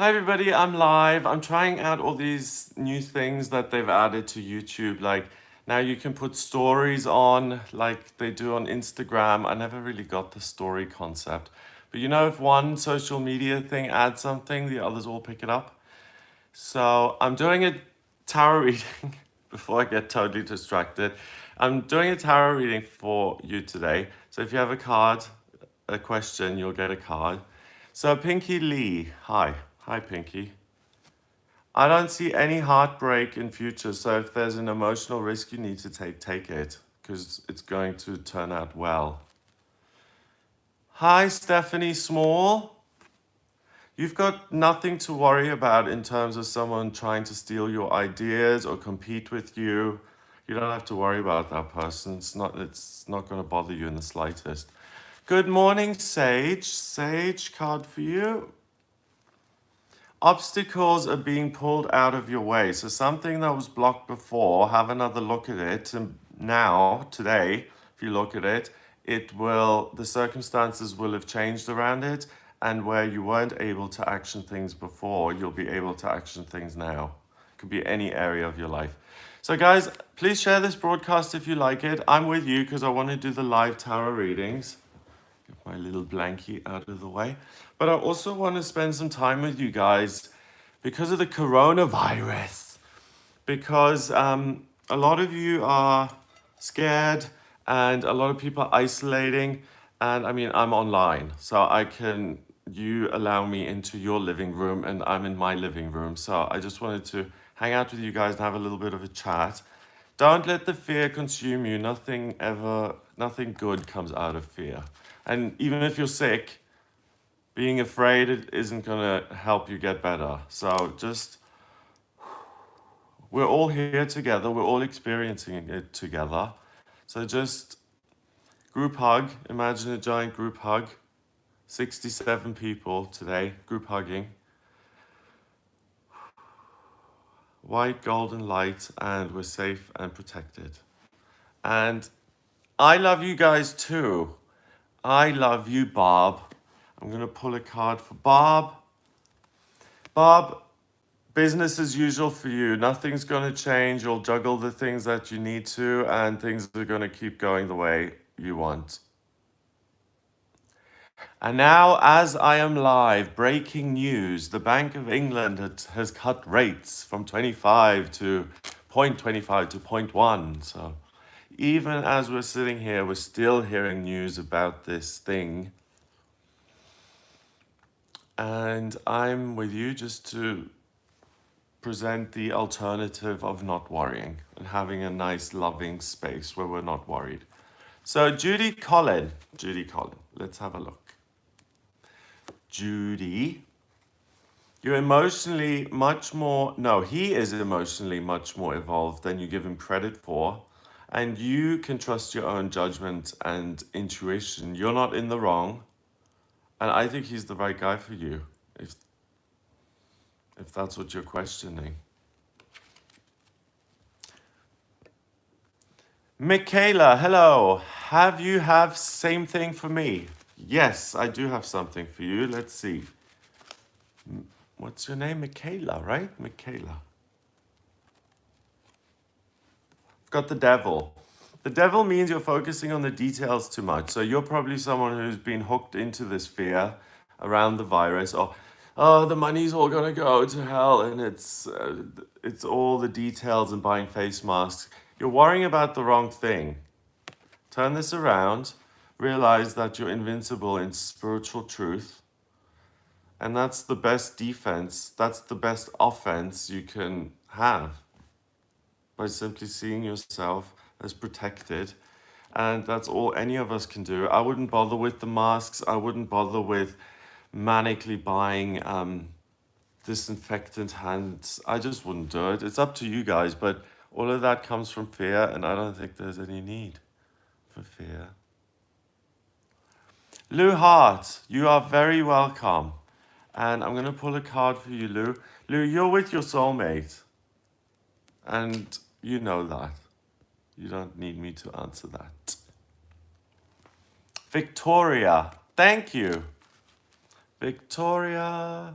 Hi everybody, I'm live. I'm trying out all these new things that they've added to YouTube. Like now you can put stories on like they do on Instagram. I never really got the story concept. But if one social media thing adds something, the others all pick it up. So I'm doing a tarot reading before I get totally distracted. I'm doing a tarot reading for you today. So if you have a card, a question, you'll get a card. So Pinky Lee, hi. Hi Pinky. I don't see any heartbreak in future, so if there's an emotional risk you need to take it, because it's going to turn out well. Hi Stephanie Small. You've got nothing to worry about in terms of someone trying to steal your ideas or compete with you. You don't have to worry about that person. It's not going to bother you in the slightest. Good morning, Sage. Sage, card for you. Obstacles are being pulled out of your way. So something that was blocked before, have another look at it. And now, today, if you look at it, the circumstances will have changed around it. And where you weren't able to action things before, you'll be able to action things now. It could be any area of your life. So guys, please share this broadcast if you like it. I'm with you because I want to do the live tarot readings. Get my little blankie out of the way. But I also want to spend some time with you guys because of the coronavirus. Because a lot of you are scared and a lot of people are isolating. And I mean, I'm online, so you allow me into your living room and I'm in my living room. So I just wanted to hang out with you guys and have a little bit of a chat. Don't let the fear consume you. Nothing good comes out of fear. And even if you're sick, being afraid isn't going to help you get better. So we're all here together. We're all experiencing it together. So just group hug. Imagine a giant group hug. 67 people today, group hugging. White golden light, and we're safe and protected. And I love you guys too. I love you, Bob. I'm going to pull a card for Bob. Bob, business as usual for you. Nothing's going to change. You'll juggle the things that you need to, and things are going to keep going the way you want. And now, as I am live, breaking news. The Bank of England has cut rates from 25 to 0.25 to 0.1. So even as we're sitting here, we're still hearing news about this thing. And I'm with you just to present the alternative of not worrying and having a nice, loving space where we're not worried. So Judy Collin, let's have a look. Judy, he is emotionally much more evolved than you give him credit for. And you can trust your own judgment and intuition. You're not in the wrong. And I think he's the right guy for you, if that's what you're questioning. Michaela, hello. Have you same thing for me? Yes, I do have something for you. Let's see. What's your name? Michaela, right? Michaela. I've got the devil. The devil means you're focusing on the details too much. So you're probably someone who's been hooked into this fear around the virus, or the money's all gonna go to hell, and it's all the details and buying face masks. You're worrying about the wrong thing. Turn this around, realize that you're invincible in spiritual truth, and that's the best defense, that's the best offense you can have, by simply seeing yourself as protected. And that's all any of us can do. I wouldn't bother with the masks. I wouldn't bother with manically buying disinfectant hands. I just wouldn't do it. It's up to you guys, but all of that comes from fear, and I don't think there's any need for fear. Lou Hart, you are very welcome. And I'm going to pull a card for you, Lou. Lou, you're with your soulmate. And you know that. You don't need me to answer that. Victoria, thank you. Victoria.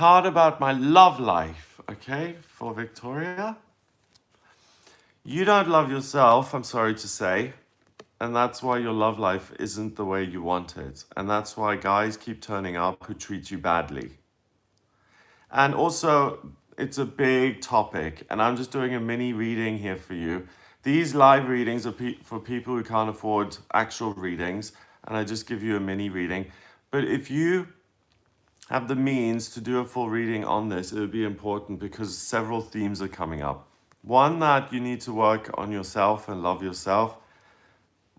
card about my love life, okay, for Victoria. You don't love yourself, I'm sorry to say, and that's why your love life isn't the way you want it. And that's why guys keep turning up who treat you badly. And also, it's a big topic, and I'm just doing a mini reading here for you. These live readings are for people who can't afford actual readings, and I just give you a mini reading. But if you have the means to do a full reading on this, it would be important because several themes are coming up. One, that you need to work on yourself and love yourself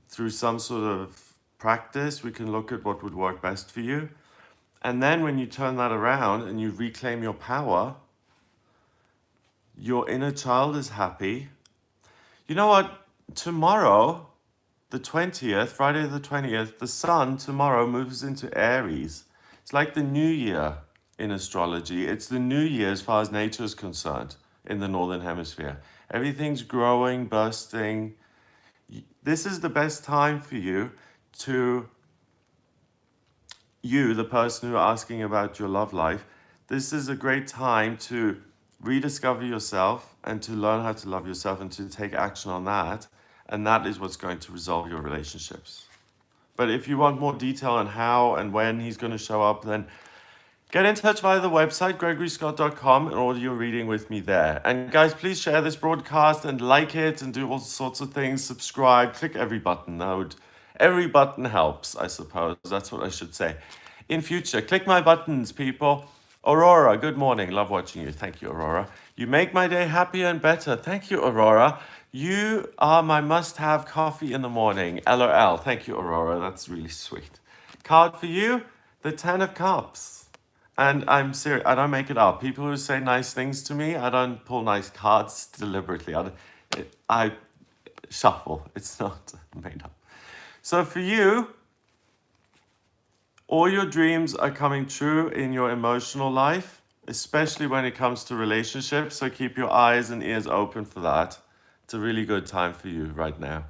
through some sort of practice. We can look at what would work best for you. And then when you turn that around and you reclaim your power, your inner child is happy. You know what? Tomorrow, the 20th, Friday the 20th, the sun tomorrow moves into Aries. It's like the new year in astrology. It's the new year as far as nature is concerned in the Northern Hemisphere. Everything's growing, bursting. This is the best time for you, the person who are asking about your love life. This is a great time to rediscover yourself and to learn how to love yourself and to take action on that. And that is what's going to resolve your relationships. But if you want more detail on how and when he's going to show up, then get in touch via the website, gregoryscott.com, and order your reading with me there. And guys, please share this broadcast and like it and do all sorts of things. Subscribe, click every button. Every button helps, I suppose. That's what I should say. In future, click my buttons, people. Aurora, good morning. Love watching you. Thank you, Aurora. You make my day happier and better. Thank you, Aurora. You are my must-have coffee in the morning. LOL. Thank you, Aurora. That's really sweet. Card for you, the 10 of Cups. And I'm serious, I don't make it up. People who say nice things to me, I don't pull nice cards deliberately. I shuffle. It's not made up. So for you, all your dreams are coming true in your emotional life, especially when it comes to relationships. So keep your eyes and ears open for that. It's a really good time for you right now.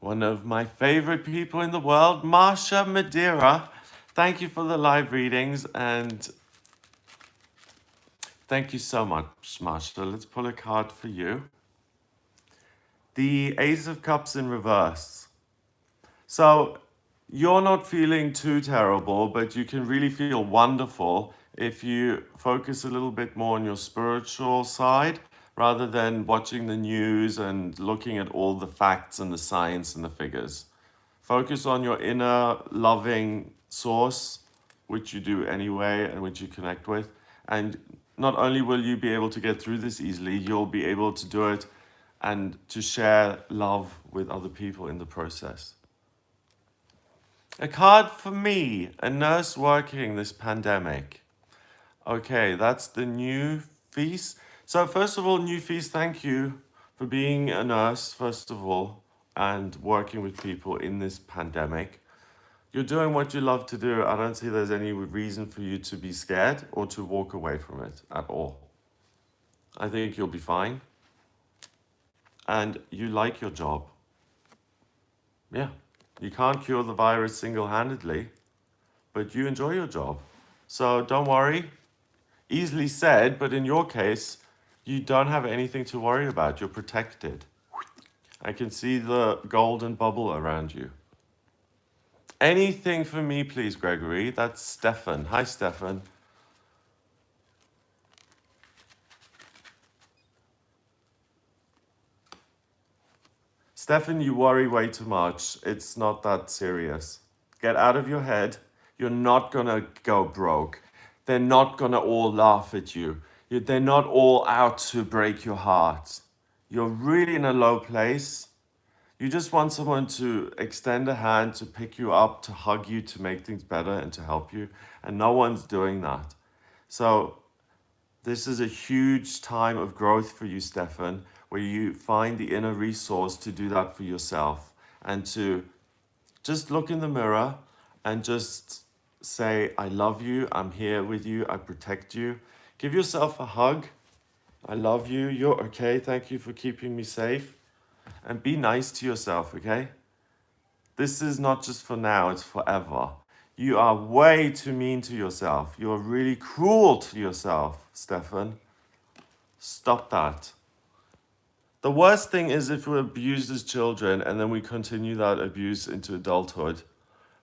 One of my favorite people in the world, Marsha Madeira. Thank you for the live readings and thank you so much, Marsha. Let's pull a card for you. The Ace of Cups in reverse. So you're not feeling too terrible, but you can really feel wonderful if you focus a little bit more on your spiritual side rather than watching the news and looking at all the facts and the science and the figures. Focus on your inner loving source, which you do anyway and which you connect with. And not only will you be able to get through this easily, you'll be able to do it and to share love with other people in the process. A card for me, a nurse working this pandemic. Okay, that's the new feast. So first of all, new feast, thank you for being a nurse, first of all, and working with people in this pandemic. You're doing what you love to do. I don't see there's any reason for you to be scared or to walk away from it at all. I think you'll be fine. And you like your job. Yeah, you can't cure the virus single-handedly, but you enjoy your job. So don't worry. Easily said, but in your case, you don't have anything to worry about. You're protected. I can see the golden bubble around you. Anything for me, please, Gregory. That's Stefan. Hi, Stefan. Stefan, you worry way too much. It's not that serious. Get out of your head. You're not gonna go broke. They're not gonna all laugh at you. They're not all out to break your heart. You're really in a low place. You just want someone to extend a hand, to pick you up, to hug you, to make things better and to help you. And no one's doing that. So this is a huge time of growth for you, Stefan, where you find the inner resource to do that for yourself and to just look in the mirror and just say, I love you, I'm here with you, I protect you. Give yourself a hug. I love you, you're okay, thank you for keeping me safe. And be nice to yourself, okay? This is not just for now, it's forever. You are way too mean to yourself. You are really cruel to yourself, Stefan. Stop that. The worst thing is if we're abused as children and then we continue that abuse into adulthood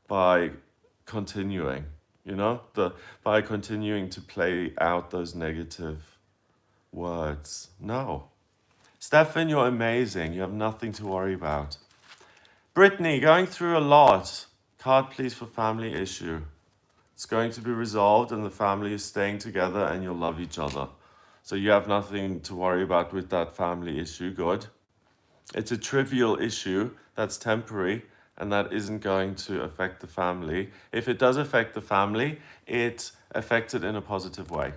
by continuing, by continuing to play out those negative words. No. Stefan, you're amazing. You have nothing to worry about. Brittany, going through a lot. Card, please, for family issue. It's going to be resolved and the family is staying together and you'll love each other. So you have nothing to worry about with that family issue. Good. It's a trivial issue that's temporary and that isn't going to affect the family. If it does affect the family, it affects it in a positive way.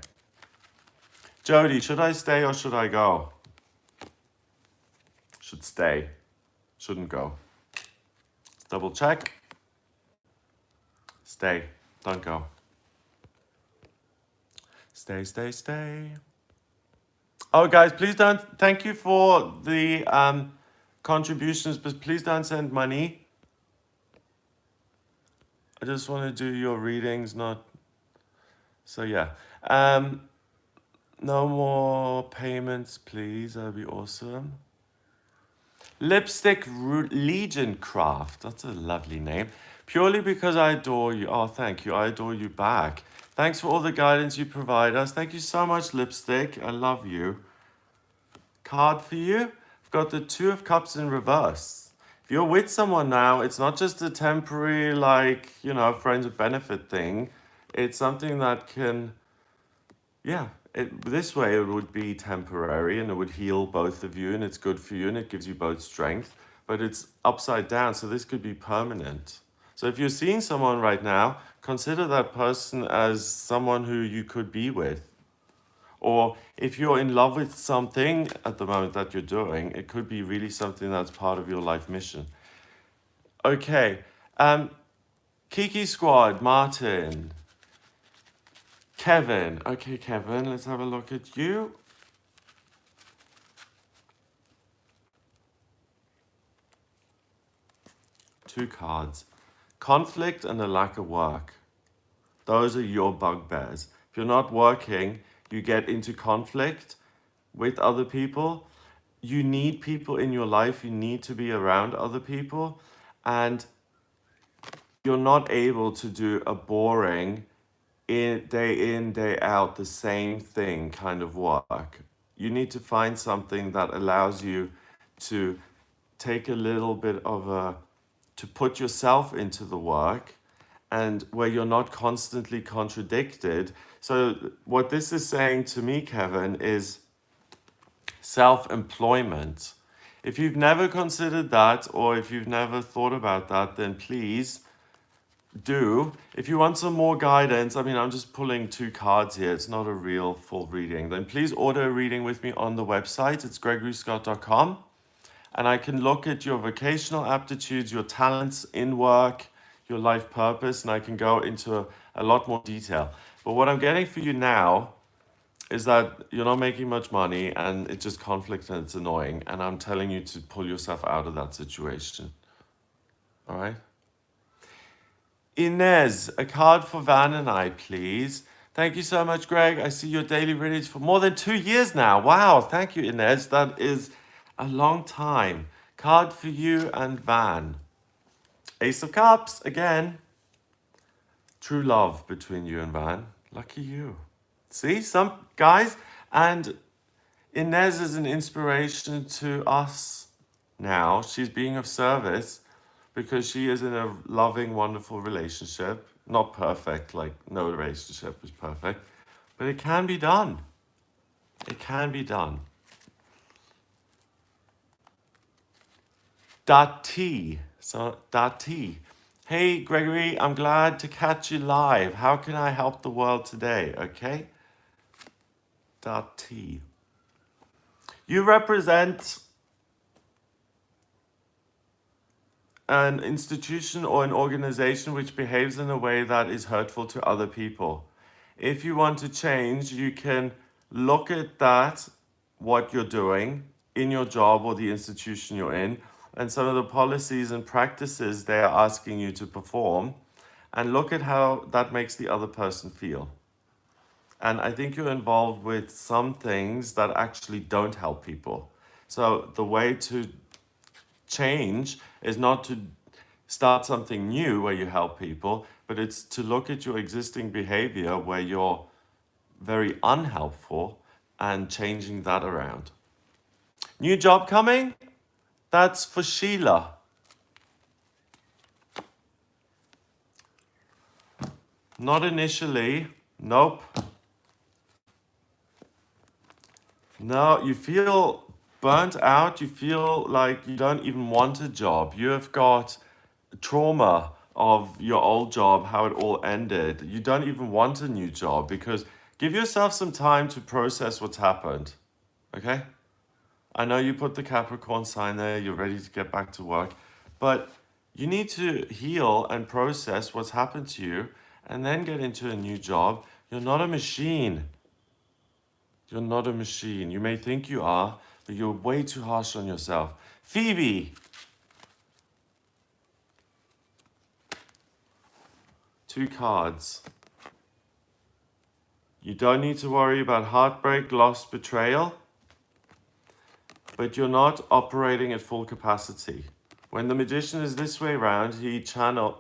Jody, should I stay or should I go? Should stay. Shouldn't go. Let's double check. Stay. Don't go. Stay, stay, stay. Oh, guys, please don't. Thank you for the contributions, but please don't send money. I just want to do your readings, not. So, yeah. No more payments, please. That'd be awesome. Lipstick Legion Craft. That's a lovely name. Purely because I adore you. Oh, thank you. I adore you back. Thanks for all the guidance you provide us. Thank you so much, Lipstick. I love you. Card for you. I've got the Two of Cups in reverse. If you're with someone now, it's not just a temporary, friends with benefit thing. It's something that can, this way it would be temporary and it would heal both of you and it's good for you and it gives you both strength. But it's upside down, so this could be permanent. So if you're seeing someone right now, consider that person as someone who you could be with. Or if you're in love with something at the moment that you're doing, it could be really something that's part of your life mission. Okay. Kiki Squad, Martin. Kevin. Okay, Kevin, let's have a look at you. Two cards. Conflict and a lack of work. Those are your bugbears. If you're not working, you get into conflict with other people. You need people in your life. You need to be around other people. And you're not able to do a boring, day in, day out, the same thing kind of work. You need to find something that allows you to take a little bit to put yourself into the work and where you're not constantly contradicted. So what this is saying to me, Kevin, is self-employment. If you've never considered that or if you've never thought about that, then please do. If you want some more guidance, I'm just pulling two cards here. It's not a real full reading. Then please order a reading with me on the website. It's gregoryscott.com. And I can look at your vocational aptitudes, your talents in work, your life purpose, and I can go into a lot more detail. But what I'm getting for you now is that you're not making much money and it's just conflict and it's annoying. And I'm telling you to pull yourself out of that situation. All right? Inez, a card for Van and I, please. Thank you so much, Greg. I see your daily readings for more than 2 years now. Wow, thank you, Inez. That is a long time. Card for you and Van. Ace of Cups, again. True love between you and Van. Lucky you. See, some guys, and Inez is an inspiration to us now. She's being of service because she is in a loving, wonderful relationship. Not perfect, like no relationship is perfect, but it can be done. It can be done. Dati. So, Dati. Hey, Gregory, I'm glad to catch you live. How can I help the world today? Okay. Dati. You represent an institution or an organization which behaves in a way that is hurtful to other people. If you want to change, you can look at that, what you're doing in your job or the institution you're in, and some of the policies and practices they are asking you to perform, and look at how that makes the other person feel. And I think you're involved with some things that actually don't help people. So the way to change is not to start something new where you help people, but it's to look at your existing behavior where you're very unhelpful and changing that around. New job coming? That's for Sheila. Not initially. Nope. No, you feel burnt out. You feel like you don't even want a job. You have got trauma of your old job, how it all ended. You don't even want a new job because give yourself some time to process what's happened. Okay? I know you put the Capricorn sign there, you're ready to get back to work, but you need to heal and process what's happened to you and then get into a new job. You're not a machine. You're not a machine. You may think you are, but you're way too harsh on yourself. Phoebe. 2 cards. You don't need to worry about heartbreak, loss, betrayal, but you're not operating at full capacity. When the magician is this way around,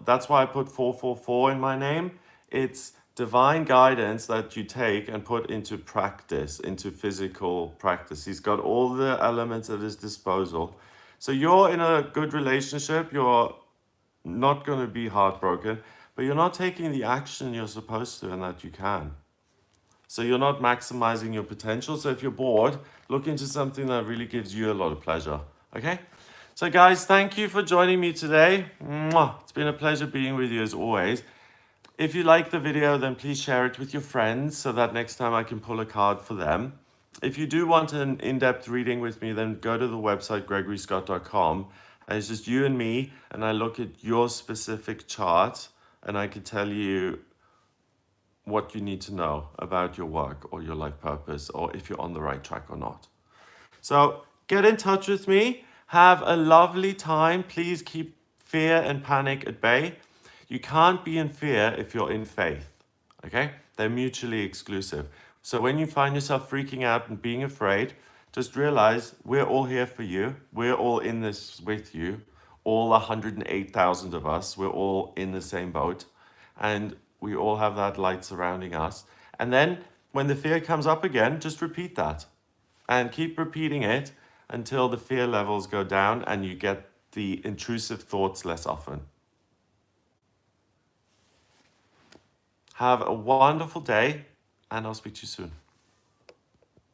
that's why I put 444 in my name. It's divine guidance that you take and put into practice, into physical practice. He's got all the elements at his disposal. So you're in a good relationship, you're not going to be heartbroken, but you're not taking the action you're supposed to and that you can. So you're not maximizing your potential. So if you're bored, look into something that really gives you a lot of pleasure. Okay? So guys, thank you for joining me today. Mwah. It's been a pleasure being with you as always. If you like the video, then please share it with your friends so that next time I can pull a card for them. If you do want an in-depth reading with me, then go to the website gregoryscott.com. And it's just you and me, and I look at your specific chart, and I can tell you what you need to know about your work or your life purpose, or if you're on the right track or not. So get in touch with me. Have a lovely time. Please keep fear and panic at bay. You can't be in fear if you're in faith. Okay? They're mutually exclusive. So when you find yourself freaking out and being afraid, just realize we're all here for you. We're all in this with you. All 108,000 of us, we're all in the same boat. And we all have that light surrounding us. And then when the fear comes up again, just repeat that. And keep repeating it until the fear levels go down and you get the intrusive thoughts less often. Have a wonderful day, and I'll speak to you soon.